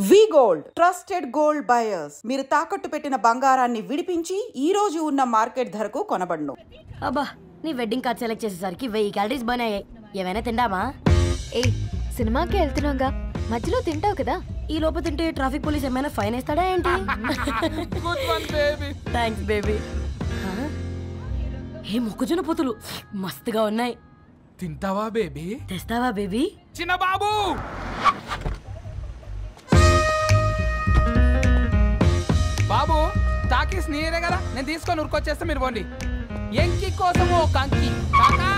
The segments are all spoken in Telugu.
వి గోల్డ్ ట్రస్టెడ్ గోల్డ్ బయర్స్ మీరు తాకట్టు పెట్టిన బంగారాన్ని విడిపించి ఈ రోజు ఉన్న మార్కెట్ ధరకు కొనబడును. అబ్బా నీ వెడ్డింగ్ కార్డ్ సెలెక్ట్ చేసేసరికి 1000 క్యాలరీస్ బర్న్ అయ్యాయి. ఏమైనా తిందామా? ఏ సినిమాకి వెళ్తున్నాగా, మధ్యలో తింటావు కదా. ఈ లోపు తింటే ట్రాఫిక్ పోలీస్ ఏమైనా ఫైన్ వేస్తాడా ఏంటి? Thanks baby. ఏ మొక్కజొన్న పొతులు మస్తుగా ఉన్నాయి. తింటావా బేబీ? తెస్తావా బేబీ? చిన్న బాబు బాబు టాకీస్ నీరే కదా, నేను తీసుకొని ఉరుకొచ్చేస్తే మీరు పోండి. ఎంకి కోసం ఓ కంకి. కాకా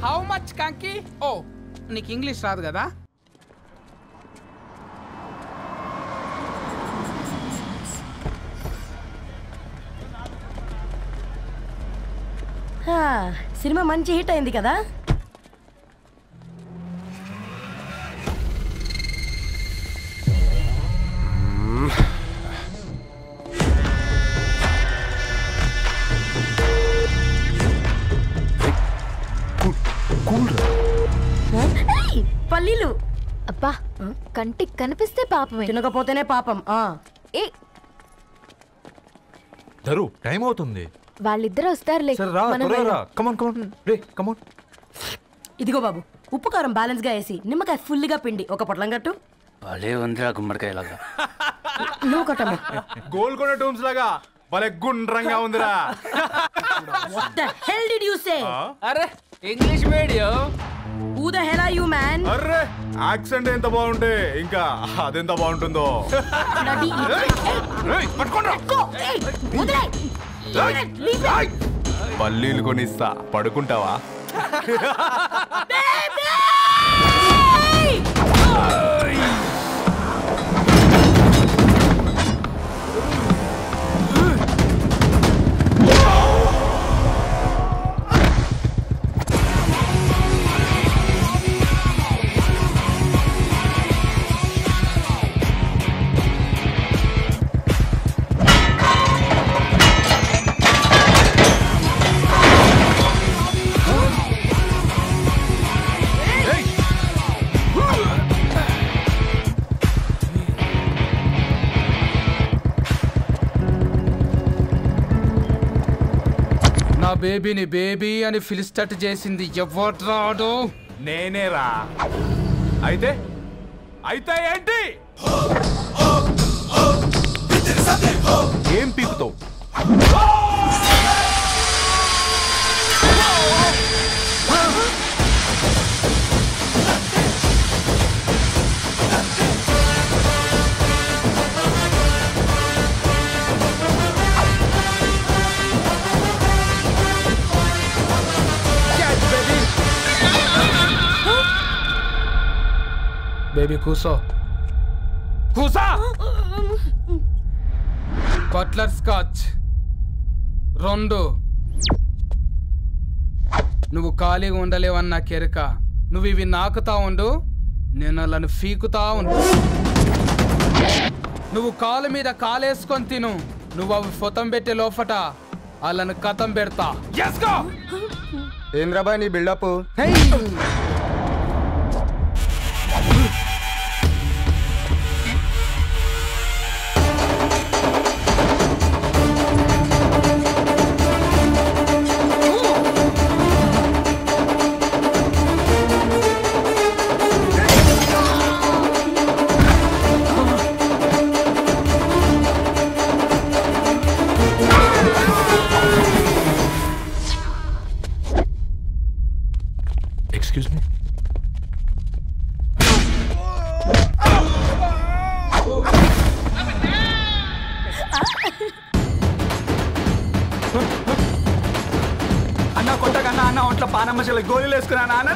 హౌ మచ్ కంకి? ఓ నీకు ఇంగ్లీష్ రాదు కదా. సినిమా మంచి హిట్ అయింది కదా. పల్లీలు అబ్బా, కంటికి కనిపిస్తే పాపమే, తినకపోతేనే పాపం. ఏ ధరు టైం అవుతుంది. వాళ్ళిద్దరు వస్తారులే. ఇదిగో బాబు, ఉప్పు కారం బ్యాలెన్స్ గా వేసి నిమ్మకాయ ఫుల్ గా పిండి ఒక పొట్లం కట్టు. భలే ఉందిరా గుమ్మడికాయ లాగా. నువ్వు కట్టము. గోల్కొండ టూమ్స్ లాగా భలే గుండ్రంగా ఉందిరా. What the hell did you say? అరే English medium. Who the hell are you, man? Array accent ఎంత బాగుంటే ఇంకా అదెంత బాగుంటుందో. పల్లీలు కొనిస్తా, పడుకుంటావా? బేబీని బేబీ అని ఫిలిస్టట్ చేసింది ఎవడ్రాడు? నేనేరా. అయితే అయితే ఏంటి? ఏం పీకుతావు? బేబీ కూసో, కూసా. Buttler scotch 2. నువ్వు ఖాళీగా ఉండలేవన్న కెరక. నువ్వు ఇవి నాకుతా ఉండు, నేను వాళ్ళను ఫీకుతా ఉండు. నువ్వు కాలు మీద కాలేసుకొని తిను. నువ్వు అవి ఫొతం పెట్టే లోపట వాళ్ళను కథం పెడతా. ఏంద్రాబాయ్ నీ బిల్డప్? Excuse me? అన్న కొట్టకన్నా, అన్న ఒంట్లో పానమ్మశలు గోళీలు వేసుకున్నా అన్న.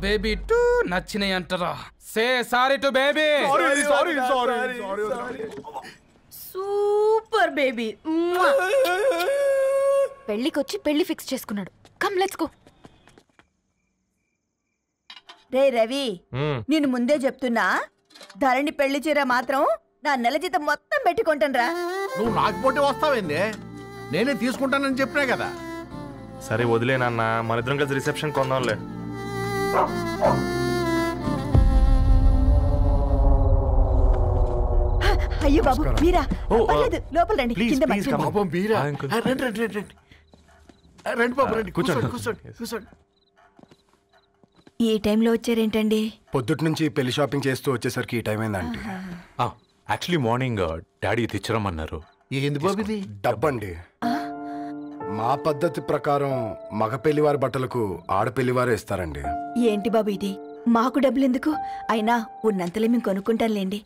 బేబీ టూ నచ్చినాయి అంటారా? Say sorry to baby. Super baby. పెళ్ళికొచ్చి పెళ్లి ఫిక్స్ చేసుకున్నాడు. Come let's go. రే రవి, నేను ముందే చెప్తున్నా, ధరణి పెళ్లి చీర మాత్రం నా నెల జీతం మొత్తం పెట్టుకుంటానురా. నువ్వు నాకు పోటీ వస్తావేంది? నేనే తీసుకుంటానని చెప్పినా కదా. సరే వదిలేనన్న, మన ఇద్దరం కలిసి రిసెప్షన్ కొందాంలే. అయ్యో బాబు మీరా, పర్లేదు లోపల రండి. కింద మంచం. పాపం మీరా? రండి రండి రండి రండి. రండి బాబు రండి, కూర్చోండి కూర్చోండి కూర్చోండి. ఈ టైంలో వచ్చారేంటండి? పొద్దుటి నుంచి పెళ్లి షాపింగ్ చేస్తూ వచ్చేసరికి ఈ టైం అయిందండి. యాక్చువల్లీ మార్నింగ్ డాడీ తెచ్చరమన్నారు. ఏంది బాబు ఇది? డబ్బండి. మా పద్ధతి ప్రకారం మగ పెళ్లివారి బట్టలకు ఆడపెళ్లివారే ఇస్తారండి. ఏంటి బాబు ఇది? మాకు డబ్బులు ఎందుకు? అయినా ఉన్నంతలే మేము కొనుక్కుంటాంలేండి.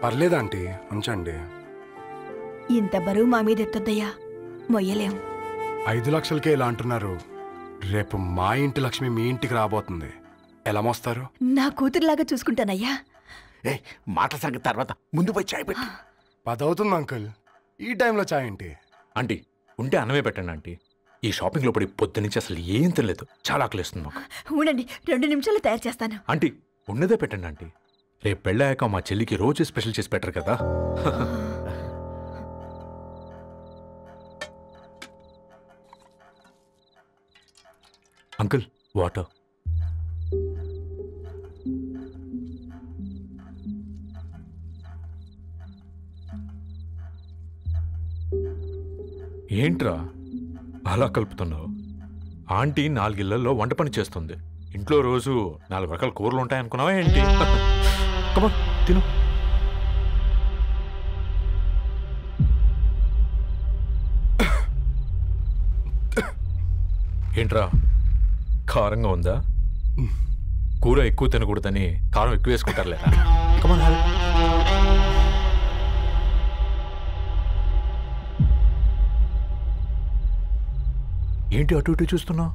పర్లేదంటీ, ఉంచండి. ఇంత బరువు మా మీద ఎత్తొద్దయ్యా, మొయ్యలేం. 5 లక్షలకే ఇలా అంటున్నారు. రేపు మా ఇంటి లక్ష్మి మీ ఇంటికి రాబోతుంది. ఎలా మోస్తారు? నా కూతురులాగా చూసుకుంటానయ్యా. ఏ మాట సంగతి తర్వాత, ముందు పోయి చాయ్ పెట్టి. 10 అవుతుంది అంకుల్, ఈ టైంలో చాయ్ ఏంటి? ఆంటీ ఉంటే అన్నమే పెట్టండి ఆంటీ. ఈ షాపింగ్లో పడి పొద్దు నుంచి అసలు ఏం తినలేదు, చాలా ఆకలిస్తుంది మాకు. ఉండండి, 2 నిమిషాలు తయారు చేస్తాను. ఆంటీ ఉన్నదే పెట్టండి ఆంటీ. రేపు పెళ్ళాక మా చెల్లికి రోజు స్పెషల్ చేసి పెట్టరు కదా. Uncle water. ఏంట్రా అలా కలుపుతున్నావు? ఆంటీ 4 ఇళ్లలో వంట పని చేస్తుంది. ఇంట్లో రోజు 4 రకాల కూరలు ఉంటాయనుకున్నావా ఏంటి? కమా తిను. ఏంట్రా కారంగా ఉందా? కూర ఎక్కువ తినకూడదని కారం ఎక్కువ వేసుకుంటారు లేదా? కమా. ఏంటి అటు ఇటు చూస్తున్నావు?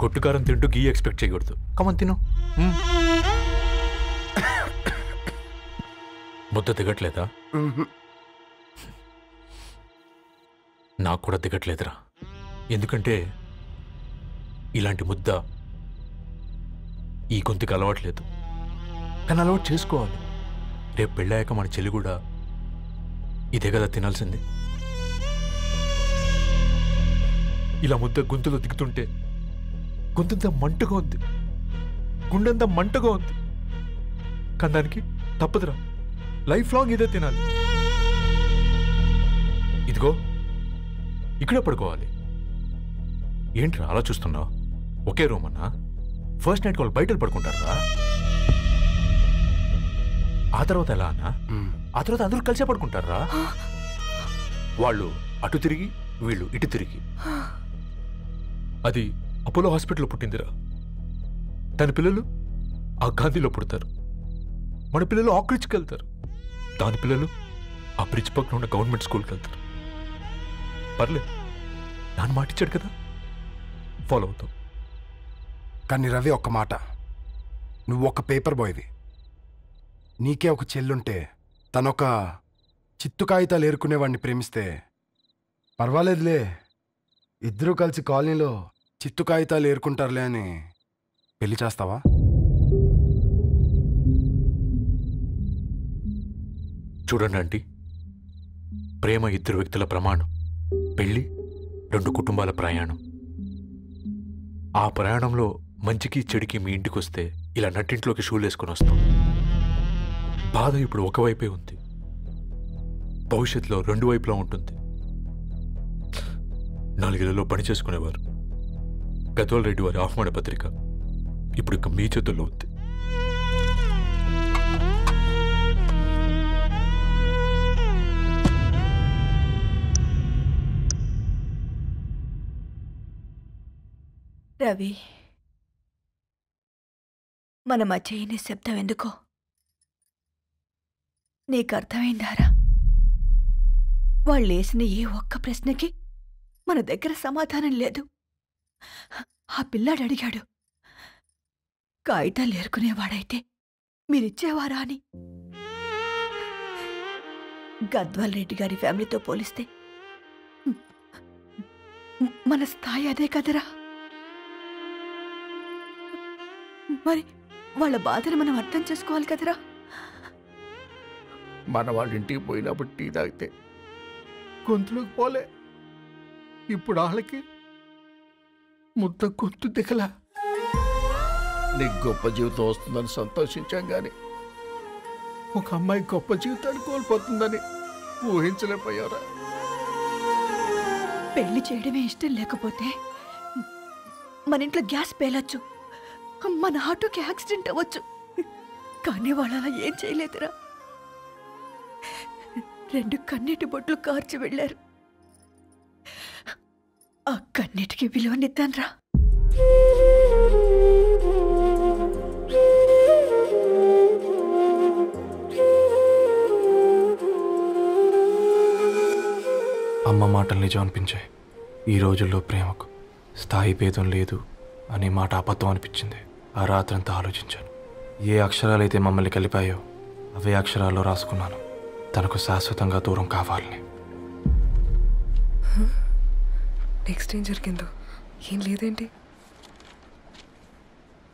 కొట్టుకారం తింటూ గీ ఎక్స్పెక్ట్ చేయకూడదు. కమన్ తిను. ముద్ద దిగట్లేదా? నాకు కూడా దిగట్లేదురా. ఎందుకంటే ఇలాంటి ముద్ద ఈ గొంతుకి అలవాట్లేదు. కానీ అలవాటు చేసుకోవాలి. రేపు పెళ్ళాక మన చెల్లి కూడా ఇదే కదా తినాల్సింది. ఇలా ముద్ద గొంతులో దిగుతుంటే గొంతంతా మంటగా ఉంది, గుండెంతా మంటగా ఉంది. కానీ దానికి తప్పదురా, లైఫ్ లాంగ్ ఇదే తినాలి. ఇదిగో ఇక్కడే పడుకోవాలి. ఏంట్రా అలా చూస్తున్నావు? ఒకే రూమ్ అన్నా? ఫస్ట్ నైట్ వాళ్ళు బయట పడుకుంటారా? ఆ తర్వాత ఎలా అన్నా? ఆ తర్వాత అందరూ కలిసే పడుకుంటారా? వాళ్ళు అటు తిరిగి, వీళ్ళు ఇటు తిరిగి. అది అపోలో హాస్పిటల్లో పుట్టిందిరా. దాని పిల్లలు ఆ గాంధీలో పుడతారు. మన పిల్లలు ఆక్రిడ్జ్కి వెళ్తారు. దాని పిల్లలు ఆ బ్రిడ్జ్ పక్కన ఉన్న గవర్నమెంట్ స్కూల్కి వెళ్తారు. పర్లేదు, నాన్న మాటిచ్చాడు కదా, ఫాలో అవుతాం. కానీ రవి, ఒక్క మాట, నువ్వు ఒక పేపర్ బాయ్వి. నీకే ఒక చెల్లుంటే తనొక చిత్తు కాగితాలు ఏరుకునేవాడిని ప్రేమిస్తే పర్వాలేదులే, ఇద్దరూ కలిసి కాలనీలో చిత్తు కాగితాలు ఏరుకుంటారులే అని పెళ్లి చేస్తావా? చూడండి ఆంటీ, ప్రేమ 2 వ్యక్తుల ప్రమాణం, పెళ్ళి 2 కుటుంబాల ప్రయాణం. ఆ ప్రయాణంలో మంచికి చెడుకి మీ ఇంటికి వస్తే ఇలా నట్టింట్లోకి షూలు వేసుకొని వస్తాం. బాధ ఇప్పుడు ఒకవైపే ఉంది, భవిష్యత్తులో 2 వైపులా ఉంటుంది. 4 ఏళ్లలో పని చేసుకునేవారు గద్వాల్ రెడ్డి వారి ఆహ్వాన పత్రిక ఇప్పుడు ఇక మీ చేతుల్లో ఉంది. రవి, మన మధ్య ఈ నిశ్శబ్దం ఎందుకో నీకు అర్థమైందారా? వాళ్ళేసిన ఏ ఒక్క ప్రశ్నకి మన దగ్గర సమాధానం లేదు. ఆ పిల్లాడు అడిగాడు, కాగితాలు ఏరుకునేవాడైతే మీరిచ్చేవారా అని. గద్వాల్ రెడ్డి గారి ఫ్యామిలీతో పోలిస్తే మన స్థాయి అదే కదరా. మరి వాళ్ళ బాధను మనం అర్థం చేసుకోవాలి కదరా. మన వాళ్ళ ఇంటికి పోయినప్పుడు టీ తాగితే గొంతులోకి పోలే, ఇప్పుడు వాళ్ళకి ముద్ద గొంతు దిగలా. నీకు గొప్ప జీవితం వస్తుందని సంతోషించాం కానీ ఒక అమ్మాయి గొప్ప జీవితాన్ని కోల్పోతుందని ఊహించలేకపోయారా. పెళ్లి చేయడమే ఇష్టం లేకపోతే మన ఇంట్లో గ్యాస్ పేలొచ్చు, మన ఆటోకి యాక్సిడెంట్ అవ్వచ్చు, కానీ వాళ్ళు అలా ఏం చేయలేదురా. 2 కన్నీటి బొట్లు కార్చి వెళ్ళారు. ఆ కన్నీటికి విలువనిద్దాన్రా. అమ్మ మాటలు నిజం అనిపించాయి. ఈ రోజుల్లో ప్రేమకు స్థాయి భేదం లేదు అనే మాట అబద్ధం అనిపించింది. ఆ రాత్రంతా ఆలోచించాను. ఏ అక్షరాలైతే మమ్మల్ని కలిపాయో అవే అక్షరాల్లో రాసుకున్నాను, తనకు శాశ్వతంగా దూరం కావాలని. నెక్స్ట్ ఏం జరిగిందో ఏం లేదేంటి?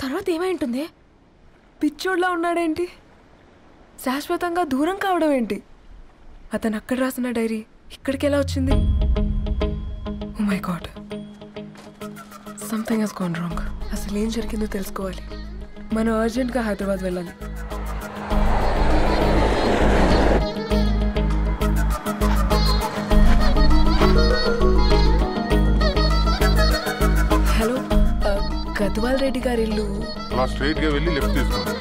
తర్వాత ఏమై ఉంటుంది? పిచ్చోడ్లా ఉన్నాడేంటి? శాశ్వతంగా దూరం కావడం ఏంటి? అతను అక్కడ రాసిన డైరీ ఇక్కడికి ఎలా వచ్చింది? Oh my God, something has gone wrong. అసలు ఏం జరిగిందో తెలుసుకోవాలి. మనం అర్జెంట్గా హైదరాబాద్ వెళ్ళాలి. హలో, గద్వాల్ రెడ్డి గారి ఇల్లు అలా స్ట్రైట్ గా వెళ్ళి లెఫ్ట్ తీసుకోండి.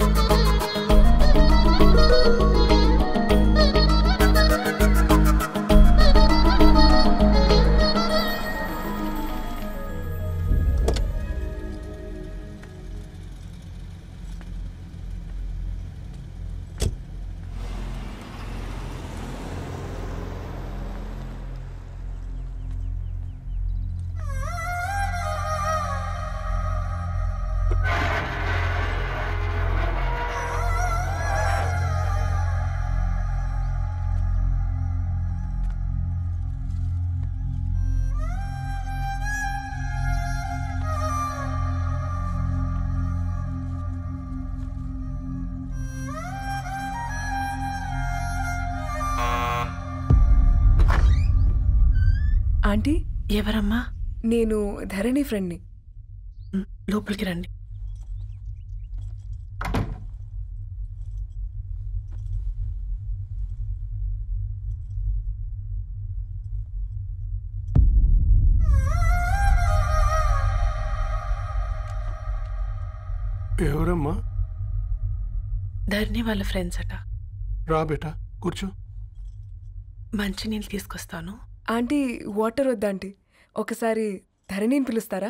ఆంటీ, ఎవరమ్మా? నేను ధరణి ఫ్రెండ్ని. లోపలికి రండి. ఎవరమ్మా? ధరణి వాళ్ళ ఫ్రెండ్స్ అట. రా బేటా, కూర్చో. మంచినీళ్ళు తీసుకొస్తాను. ఆంటీ, వాటర్ వద్దా ఆంటీ? ఒకసారి ధరణిని పిలుస్తారా?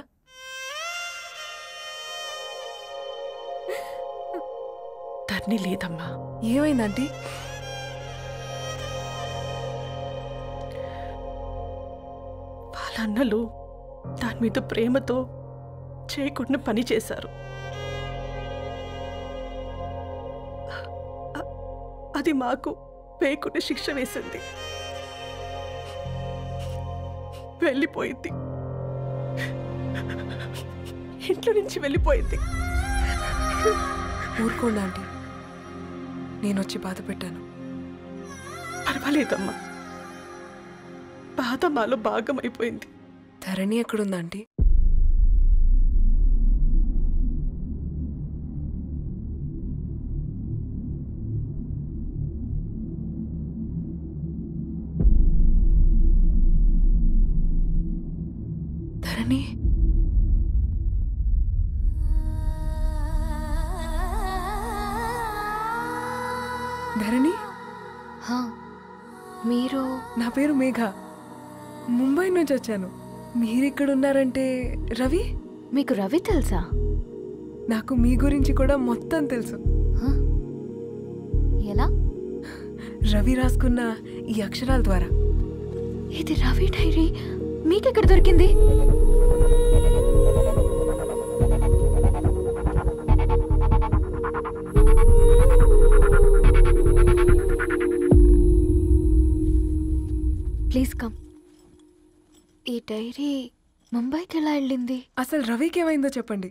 ధరణి లేదమ్మా. ఏమైంది ఆంటీ? వాళ్ళ అన్నలు దాని మీద ప్రేమతో చేయకుండా పని చేశారు. అది మాకు వేయకుండా శిక్ష వేసింది. వెళ్ళిపోయింది, ఇంట్లో నుంచి వెళ్ళిపోయింది. ఊరుకోండి ఆంటీ, నేను వచ్చి బాధ పెట్టాను. పర్వాలేదమ్మా, బాధ మాలో భాగం అయిపోయింది. ధరణి ఎక్కడుందా ఆంటీ? ధరణి, ధరణి, మీరు? నా పేరు మేఘ, ముంబై నుంచి వచ్చాను. మీరిక్కడున్నారంటే రవి? మీకు రవి తెలుసా? నాకు మీ గురించి కూడా మొత్తం తెలుసు. ఎలా? రవి రాసుకున్న ఈ అక్షరాల ద్వారా. ఇది రవి డైరీ మీకెక్కడ దొరికింది? ఈ డైరీ ముంబైకి ఎలా వెళ్ళింది? అసలు రవికి ఏమైందో చెప్పండి.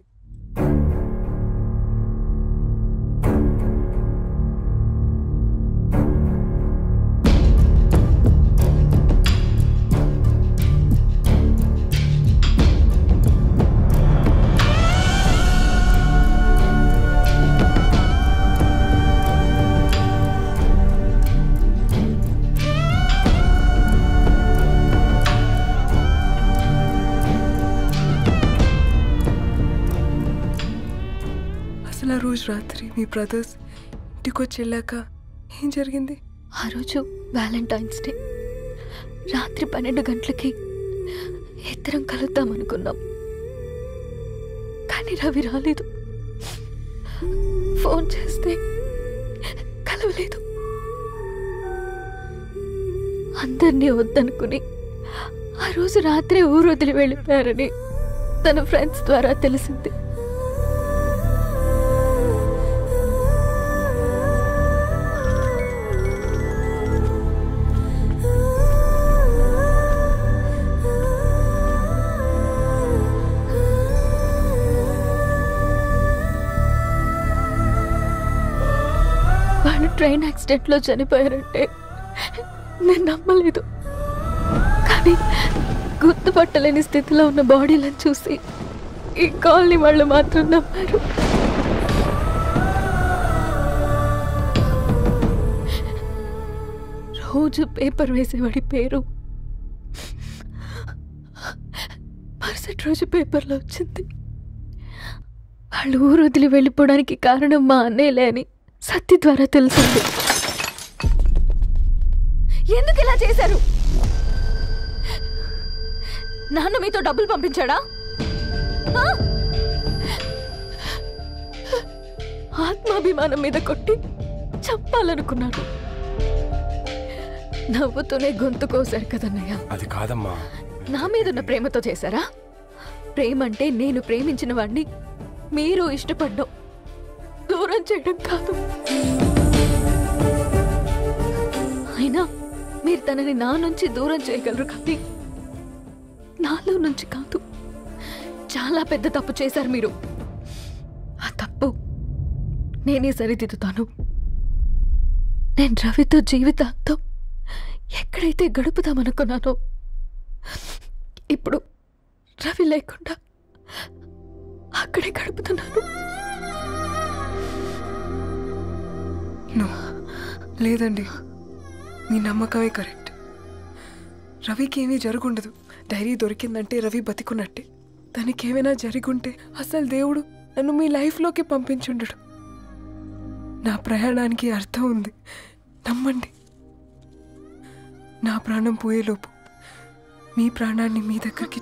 అసలు ఆ రోజు రాత్రి మీ బ్రదర్స్ ఇంటికి వచ్చి వెళ్ళాక ఏం జరిగింది? ఆ రోజు వ్యాలంటైన్స్ డే రాత్రి 12 గంటలకి ఇద్దరం కలుద్దాం అనుకున్నాం. కానీ రవి రాలేదు. ఫోన్ చేస్తే కలవలేదు. అందరినీ వద్దనుకుని ఆ రోజు రాత్రి ఊరు వదిలి వెళ్ళిపోయారని తన ఫ్రెండ్స్ ద్వారా తెలిసింది. వాళ్ళు ట్రైన్ యాక్సిడెంట్లో చనిపోయారంటే నేను నమ్మలేదు. కానీ గుర్తుపట్టలేని స్థితిలో ఉన్న బాడీలను చూసి ఈ కాలనీ వాళ్ళు మాత్రం నమ్మారు. రోజు పేపర్ వేసేవాడి పేరు మరుసటి రోజు పేపర్లో వచ్చింది. వాళ్ళు ఊరు వదిలి వెళ్ళిపోవడానికి కారణం మా అన్నయ్యలే అని సత్య ద్వారా తెలిసింది. ఎందుకు ఇలా చేశారు? నాన్న మీతో డబ్బులు పంపించాడా? ఆత్మాభిమానం మీద కొట్టి చంపాలనుకున్నాను. నవ్వుతూనే గొంతు కోసారు కదన్నయ్య. అది కాదమ్మా. నా మీదున్న ప్రేమతో చేశారా? ప్రేమంటే నేను ప్రేమించిన వాడిని మీరు ఇష్టపడ్డం, దూరం చేయడం కాదు. అయినా మీరు తనని నా నుంచి దూరం చేయగలరు కానీ నాలో నుంచి కాదు. చాలా పెద్ద తప్పు చేశారు మీరు. ఆ తప్పు నేనే సరిదిద్దుతాను. నేను రవితో జీవితాంతం ఎక్కడైతే గడుపుదామనుకున్నానో ఇప్పుడు రవి లేకుండా అక్కడే గడుపుతున్నాను. లేదండి, మీ నమ్మకమే కరెక్ట్. రవికి ఏమీ జరుగుండదు. డైరీ దొరికిందంటే రవి బతికున్నట్టే. దానికి ఏమైనా జరిగుంటే అసలు దేవుడు నన్ను మీ లైఫ్లోకి పంపించుండడు. నా ప్రయాణానికి అర్థం ఉంది, నమ్మండి. నా ప్రాణం పోయేలోపు మీ ప్రాణాన్ని మీ దగ్గరికి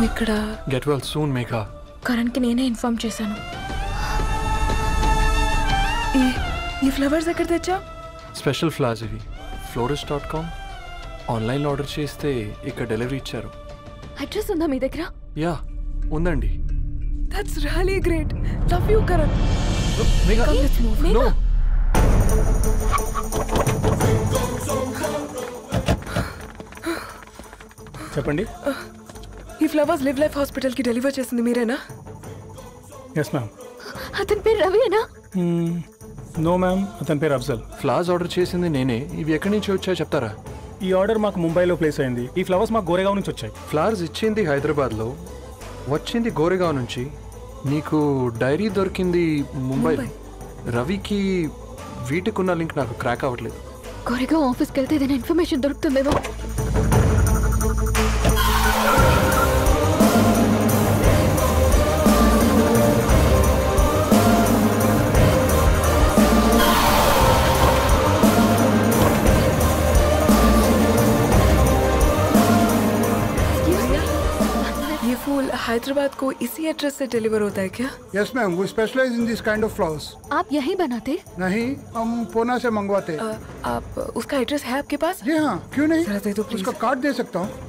ఇక్కడ గెట్ వెల్ సూన్ మేఘా. కరణ్కి నేనే ఇన్ఫార్మ్ చేశాను. ఈ ఫ్లవర్స్ ఎక్కడ తెచ్చా? స్పెషల్ ఫ్లవర్స్ ఇవి. florist.com ఆన్లైన్లో ఆర్డర్ చేస్తే ఇక్కడ డెలివరీ ఇచ్చారు. అడ్రస్ ఉందా మీ దగ్గర? యా ఉందండి. That's really great. Love you Karan. No. చెప్పండి. ఈ ఫ్లవర్స్ లివ్ లైఫ్ హాస్పిటల్కి డెలివర్ చేసింది మీరేనా? Yes ma'am. అతని పేరు రవినా? నో మ్యామ్, అతని పేరు అఫ్జల్. ఫ్లవర్స్ ఆర్డర్ చేసింది నేనే. ఇవి ఎక్కడి నుంచి వచ్చాయో చెప్తారా? ఈ ఆర్డర్ మాకు ముంబైలో ప్లేస్ అయింది. ఈ ఫ్లవర్స్ మాకు గోరేగావ్ నుంచి వచ్చాయి. ఫ్లవర్స్ ఇచ్చింది హైదరాబాద్లో, వచ్చింది గోరేగావ్ నుంచి. నీకు డైరీ దొరికింది ముంబై. రవికి వీటికున్న లింక్ నాకు క్రాక్ అవ్వట్లేదు. గోరేగావ్ ఆఫీస్కి వెళ్తే ఏదైనా ఇన్ఫర్మేషన్ దొరుకుతుందేమో. हैदराबाद को इसी एड्रेस से डिलीवर होता है क्या? Yes ma'am, we specialise in this kind of flowers. आप यहीं बनाते? नहीं, हम पूना से मंगवाते। आप उसका एड्रेस है आपके पास? जी हाँ, क्यों नहीं? जरा दे दो प्लीज। उसका कार्ड दे सकता हूँ।